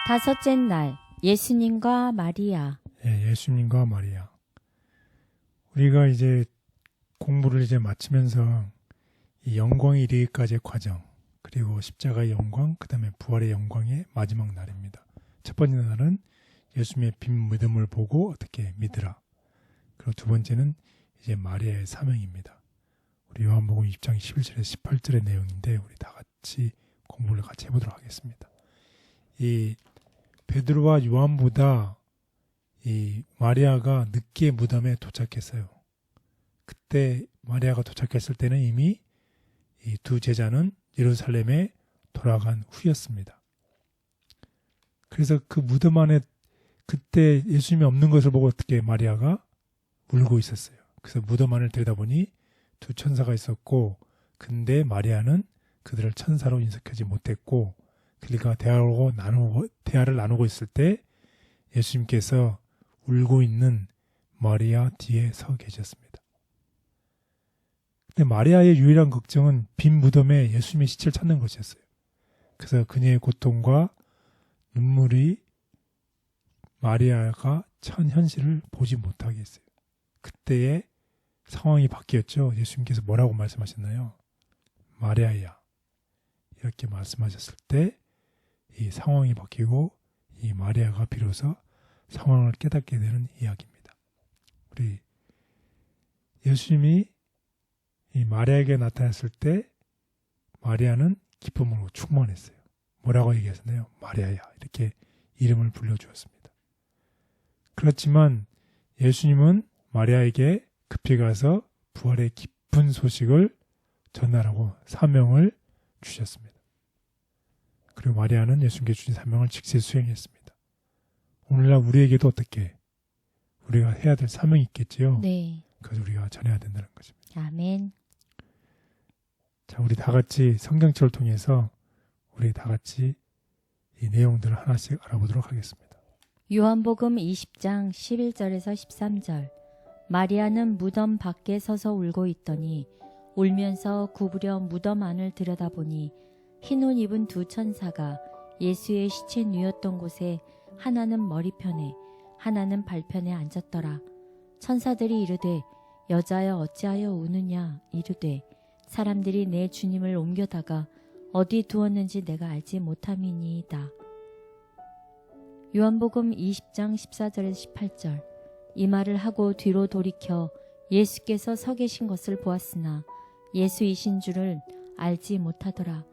다섯째 날 예수님과 마리아. 예, 예수님과 마리아. 우리가 이제 공부를 이제 마치면서 이 영광이 이르기까지의 과정, 그리고 십자가의 영광, 그 다음에 부활의 영광의 마지막 날입니다. 첫 번째 날은 예수님의 빈 믿음을 보고 어떻게 믿으라. 그리고 두 번째는 이제 마리아의 사명입니다. 우리 요한복음 6장 11절에서 18절의 내용인데 우리 다 같이 공부를 같이 해보도록 하겠습니다. 이 베드로와 요한보다 이 마리아가 늦게 무덤에 도착했어요. 그때 마리아가 도착했을 때는 이미 이 두 제자는 예루살렘에 돌아간 후였습니다. 그래서 그 무덤 안에 그때 예수님이 없는 것을 보고 어떻게 마리아가 울고 있었어요. 그래서 무덤 안을 들여다보니 두 천사가 있었고, 근데 마리아는 그들을 천사로 인식하지 못했고, 그러니까 대화를 나누고 있을 때 예수님께서 울고 있는 마리아 뒤에 서 계셨습니다. 근데 마리아의 유일한 걱정은 빈 무덤에 예수님의 시체를 찾는 것이었어요. 그래서 그녀의 고통과 눈물이 마리아가 처한 현실을 보지 못하게 했어요. 그때의 상황이 바뀌었죠. 예수님께서 뭐라고 말씀하셨나요? 마리아야, 이렇게 말씀하셨을 때 이 상황이 바뀌고 이 마리아가 비로소 상황을 깨닫게 되는 이야기입니다. 우리 예수님이 이 마리아에게 나타났을 때 마리아는 기쁨으로 충만했어요. 뭐라고 얘기하셨나요? 마리아야, 이렇게 이름을 불러주었습니다. 그렇지만 예수님은 마리아에게 급히 가서 부활의 기쁜 소식을 전하라고 사명을 주셨습니다. 그리고 마리아는 예수님께 주신 사명을 즉시 수행했습니다. 오늘날 우리에게도 어떻게 우리가 해야 될 사명이 있겠지요? 네. 그래서 우리가 전해야 된다는 것입니다. 아멘. 자, 우리 다 같이 성경책을 통해서 우리 다 같이 이 내용들을 하나씩 알아보도록 하겠습니다. 요한복음 20장 11절에서 13절. 마리아는 무덤 밖에 서서 울고 있더니 울면서 구부려 무덤 안을 들여다보니 흰 옷 입은 두 천사가 예수의 시체 누였던 곳에 하나는 머리편에 하나는 발편에 앉았더라. 천사들이 이르되 여자여 어찌하여 우느냐 이르되 사람들이 내 주님을 옮겨다가 어디 두었는지 내가 알지 못함이니이다. 요한복음 20장 14절에서 18절. 이 말을 하고 뒤로 돌이켜 예수께서 서 계신 것을 보았으나 예수이신 줄을 알지 못하더라.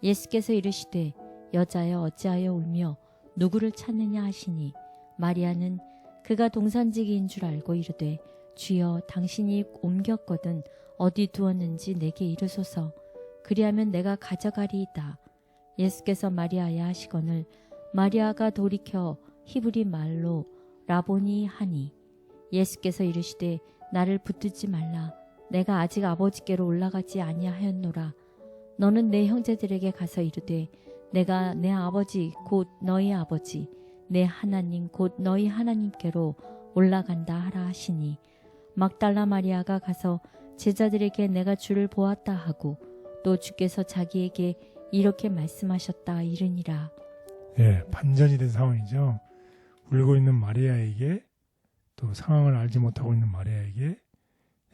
예수께서 이르시되 여자여 어찌하여 울며 누구를 찾느냐 하시니 마리아는 그가 동산지기인 줄 알고 이르되 주여 당신이 옮겼거든 어디 두었는지 내게 이르소서. 그리하면 내가 가져가리이다. 예수께서 마리아야 하시거늘 마리아가 돌이켜 히브리 말로 라보니 하니 예수께서 이르시되 나를 붙들지 말라. 내가 아직 아버지께로 올라가지 아니하였노라. 너는 내 형제들에게 가서 이르되 내가 내 아버지 곧 너희 아버지 내 하나님 곧 너희 하나님께로 올라간다 하라 하시니 막달라 마리아가 가서 제자들에게 내가 주를 보았다 하고 또 주께서 자기에게 이렇게 말씀하셨다 이르니라. 예, 반전이 된 상황이죠. 울고 있는 마리아에게 또 상황을 알지 못하고 있는 마리아에게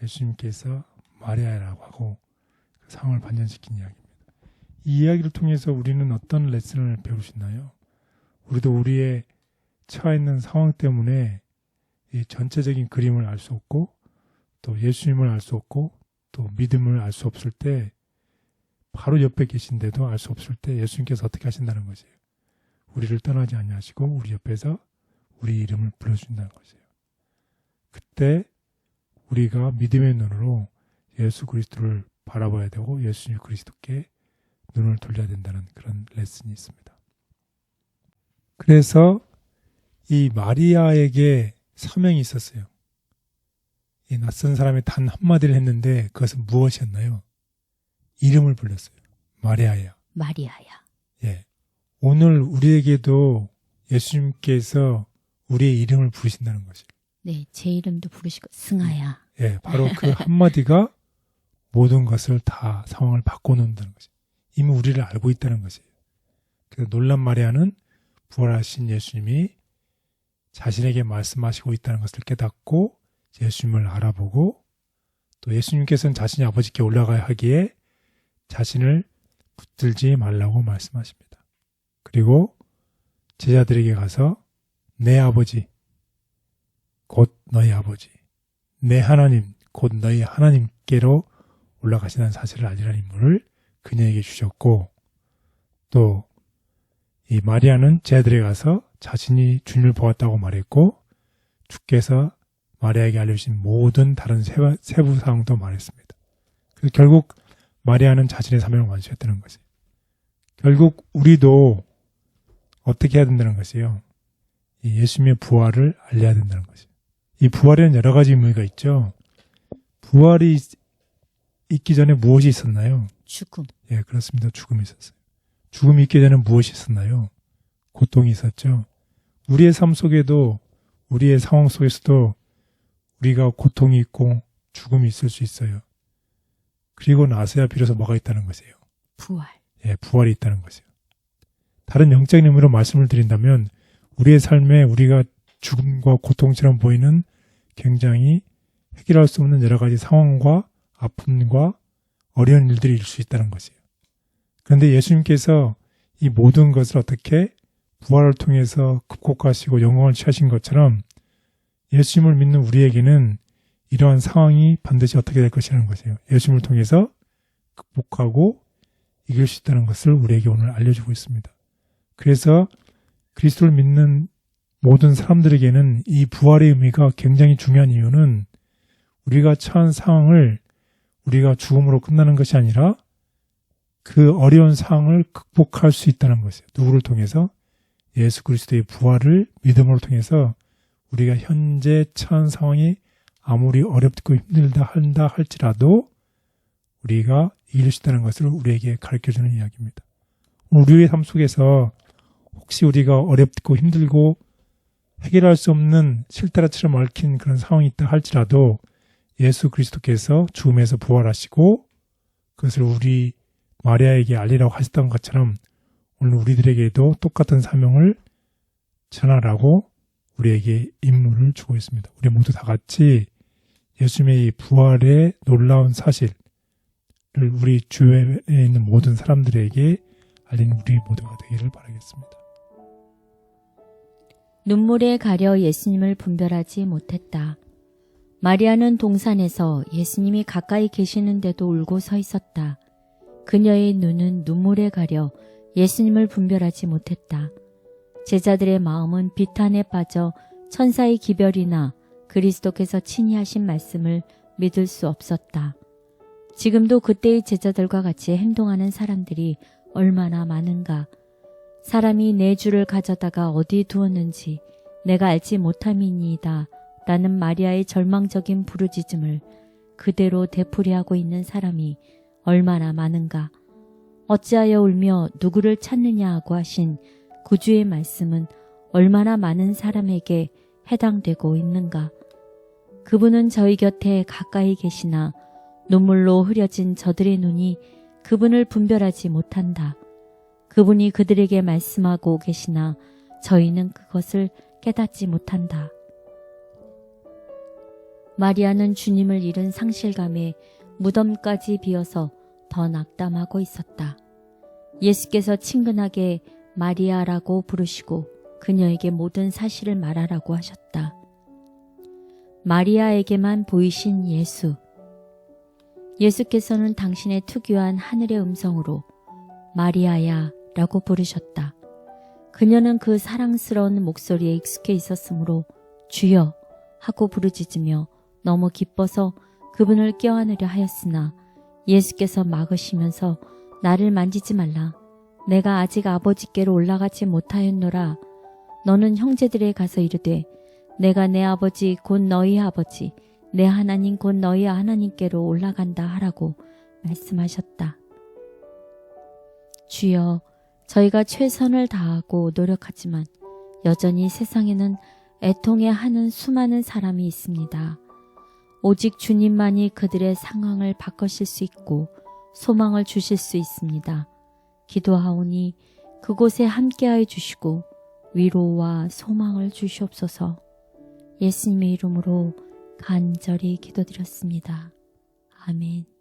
예수님께서 마리아라고 하고 그 상황을 반전시킨 이야기입니다. 이 이야기를 통해서 우리는 어떤 레슨을 배울 수 있나요? 우리도 우리의 처해 있는 상황 때문에 이 전체적인 그림을 알 수 없고 또 예수님을 알 수 없고 또 믿음을 알 수 없을 때 바로 옆에 계신데도 알 수 없을 때 예수님께서 어떻게 하신다는 것이에요. 우리를 떠나지 아니하시고 우리 옆에서 우리 이름을 불러준다는 것이에요. 그때 우리가 믿음의 눈으로 예수 그리스도를 바라봐야 되고 예수님 그리스도께 눈을 돌려야 된다는 그런 레슨이 있습니다. 그래서 이 마리아에게 사명이 있었어요. 이 낯선 사람이 단 한마디를 했는데 그것은 무엇이었나요? 이름을 불렀어요. 마리아야. 마리아야. 예. 오늘 우리에게도 예수님께서 우리의 이름을 부르신다는 것이에요. 네, 제 이름도 부르시고 승아야. 예, 바로 그 한마디가 모든 것을 다 상황을 바꿔놓는다는 것이에요. 이미 우리를 알고 있다는 것이에요. 그래서 놀란 마리아는 부활하신 예수님이 자신에게 말씀하시고 있다는 것을 깨닫고 예수님을 알아보고 또 예수님께서는 자신이 아버지께 올라가야 하기에 자신을 붙들지 말라고 말씀하십니다. 그리고 제자들에게 가서 내 아버지 곧 너희 아버지 내 하나님 곧 너희 하나님께로 올라가시는 사실을 알리라는 임무를 그녀에게 주셨고 또 이 마리아는 제자들에게 가서 자신이 주님을 보았다고 말했고 주께서 마리아에게 알려주신 모든 다른 세부 사항도 말했습니다. 그래서 결국 마리아는 자신의 사명을 완수했다는 것이에요. 결국 우리도 어떻게 해야 된다는 것이에요. 이 예수님의 부활을 알려야 된다는 것이에요. 이 부활에는 여러 가지 의미가 있죠. 부활이 있기 전에 무엇이 있었나요? 죽음. 예, 그렇습니다. 죽음이 있었어요. 죽음이 있기 전에 무엇이 있었나요? 고통이 있었죠. 우리의 삶 속에도 우리의 상황 속에서도 우리가 고통이 있고 죽음이 있을 수 있어요. 그리고 나서야 비로소 뭐가 있다는 것이에요. 부활. 예, 부활이 있다는 것이에요. 다른 영적인 의미로 말씀을 드린다면 우리의 삶에 우리가 죽음과 고통처럼 보이는 굉장히 해결할 수 없는 여러 가지 상황과 아픔과 어려운 일들이 있을 수 있다는 것이에요. 그런데 예수님께서 이 모든 것을 어떻게 부활을 통해서 극복하시고 영광을 취하신 것처럼 예수님을 믿는 우리에게는 이러한 상황이 반드시 어떻게 될 것이라는 것이에요. 예수님을 통해서 극복하고 이길 수 있다는 것을 우리에게 오늘 알려주고 있습니다. 그래서 그리스도를 믿는 모든 사람들에게는 이 부활의 의미가 굉장히 중요한 이유는 우리가 처한 상황을 우리가 죽음으로 끝나는 것이 아니라 그 어려운 상황을 극복할 수 있다는 것이에요. 누구를 통해서? 예수 그리스도의 부활을 믿음으로 통해서 우리가 현재 처한 상황이 아무리 어렵고 힘들다 한다 할지라도 우리가 이길 수 있다는 것을 우리에게 가르쳐주는 이야기입니다. 우리의 삶 속에서 혹시 우리가 어렵고 힘들고 해결할 수 없는 실타래처럼 얽힌 그런 상황이 있다 할지라도 예수 그리스도께서 죽음에서 부활하시고 그것을 우리 마리아에게 알리라고 하셨던 것처럼 오늘 우리들에게도 똑같은 사명을 전하라고 우리에게 임무를 주고 있습니다. 우리 모두 다 같이 예수님의 이 부활의 놀라운 사실을 우리 주변에 있는 모든 사람들에게 알리는 우리 모두가 되기를 바라겠습니다. 눈물에 가려 예수님을 분별하지 못했다. 마리아는 동산에서 예수님이 가까이 계시는데도 울고 서 있었다. 그녀의 눈은 눈물에 가려 예수님을 분별하지 못했다. 제자들의 마음은 비탄에 빠져 천사의 기별이나 그리스도께서 친히 하신 말씀을 믿을 수 없었다. 지금도 그때의 제자들과 같이 행동하는 사람들이 얼마나 많은가. 사람이 내 주를 가져다가 어디 두었는지 내가 알지 못함이니이다 라는 마리아의 절망적인 부르짖음을 그대로 되풀이하고 있는 사람이 얼마나 많은가. 어찌하여 울며 누구를 찾느냐 하고 하신 구주의 말씀은 얼마나 많은 사람에게 해당되고 있는가. 그분은 저희 곁에 가까이 계시나 눈물로 흐려진 저들의 눈이 그분을 분별하지 못한다. 그분이 그들에게 말씀하고 계시나 저희는 그것을 깨닫지 못한다. 마리아는 주님을 잃은 상실감에 무덤까지 비어서 더 낙담하고 있었다. 예수께서 친근하게 마리아라고 부르시고 그녀에게 모든 사실을 말하라고 하셨다. 마리아에게만 보이신 예수. 예수께서는 당신의 특유한 하늘의 음성으로 마리아야 라고 부르셨다. 그녀는 그 사랑스러운 목소리에 익숙해 있었으므로 주여 하고 부르짖으며 너무 기뻐서 그분을 껴안으려 하였으나 예수께서 막으시면서 나를 만지지 말라. 내가 아직 아버지께로 올라가지 못하였노라. 너는 형제들에 가서 이르되 내가 내 아버지 곧 너희 아버지 내 하나님 곧 너희 하나님께로 올라간다 하라고 말씀하셨다. 주여, 저희가 최선을 다하고 노력하지만 여전히 세상에는 애통해하는 수많은 사람이 있습니다. 오직 주님만이 그들의 상황을 바꾸실 수 있고 소망을 주실 수 있습니다. 기도하오니 그곳에 함께하여 주시고 위로와 소망을 주시옵소서. 예수님의 이름으로 간절히 기도드렸습니다. 아멘.